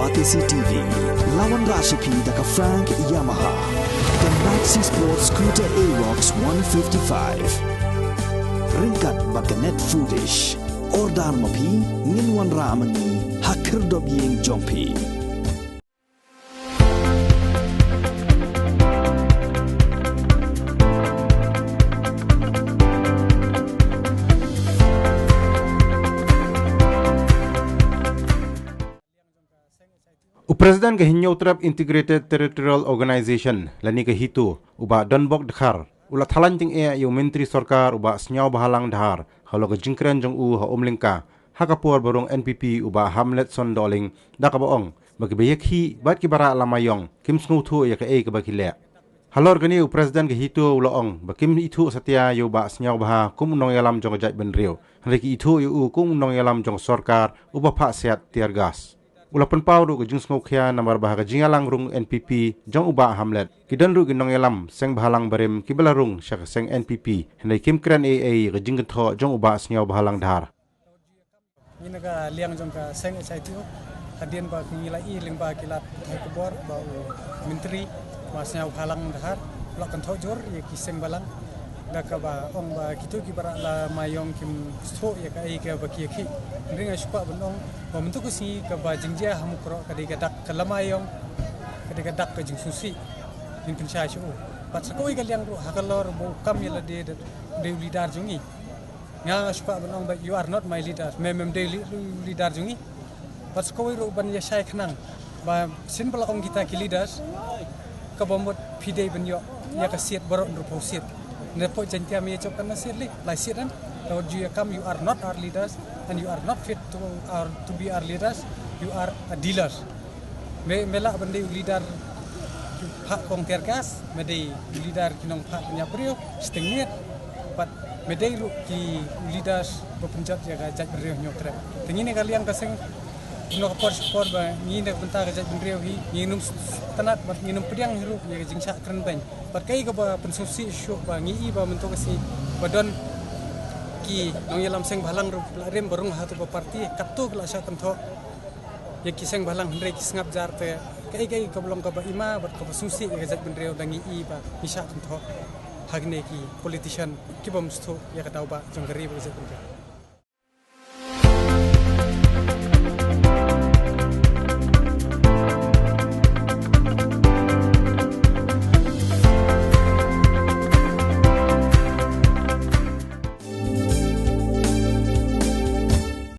Batisi TV, lawan Rashipi daka Frank Yamaha, dan Maxi Sports Scooter Aerox 155. Ringkat bakanet foodish, ordar mapi, nginwan ramani, hakir dobyeng jompi. Presiden ke Hinyo Trap Integrated Territorial Organization lani ke hitu uba Donbok Dakhar ulat halan ting yu menteri sarkar uba senyau bahalang dahar kalau ke jingkren jong ha omlingka hakapur barung NPP uba Hamlet Sondoling dakabaong bagi bayak hi bat ki bara lamayong kim sngutu ya ke ke bakile halor gani presiden ke hitu ulaong bakim itu setia yu ba senyau baha kum nong yalam jong jaj benriu reki itu yu kum nong yalam jong sarkar uba pak sehat tiargas Ulapan pau ru gejung sngokya nambar bahaga jingalang rung NPP jong uba Hamlet kidan ru ginong elam seng bahalang barim kibelarung syak seng NPP hendai kim kran AA gejing gentho jong uba snyau bahalang dhar inaga liang jong ka seng SITO hadian ba ngilai ling ba kilat hai kubor ba menteri ba snyau bahalang dhar la kan tho jor ye ki seng balang daka ba ong ba kitu ki bara la mayong kim so ya ka ai ka ba ki ki ringa shupa bonong ba mentu ko si ka ba jingjia ham kro ka de gadak kalamayong ka de gadak ka jing susi in kin sha shu pat sa ko i galyang ro hakalor bo kam yela de leader jungi nga shupa bonong ba you are not my leader mem de leader jungi pat sa ko ro ban ya shai khnang ba sin bala ong kita ki leaders ka bomot pide ben yo ya ka siet borok ro posiet Nepo jantia me chok kana sirli lai siran kalau you come you are not our leaders and you are not fit to be our leaders you are a dealers mela bende leader hak kong tergas mede leader kinong hak nyaprio stingniet pat mede lu ki leaders bepenjat jaga jaj brio nyotre tengine kalian kaseng no por ba ni nek benta ga jaj brio hi nginum tanat bat nginum pediang hiru ya jingsa kren ban pat kai ga ba pensusi syu ba ngi ba mentok si badon ki nong yalam seng balang ru rem barung hatu ba parti kattu gla sha kan tho ye ki seng balang hre ki ngap jar te kai ga belum ka ba ima bat ka susi ya jaj brio dangi ba misha kan tho hagne ki politician ki bom sto ya ka tau ba jongari ba jaj brio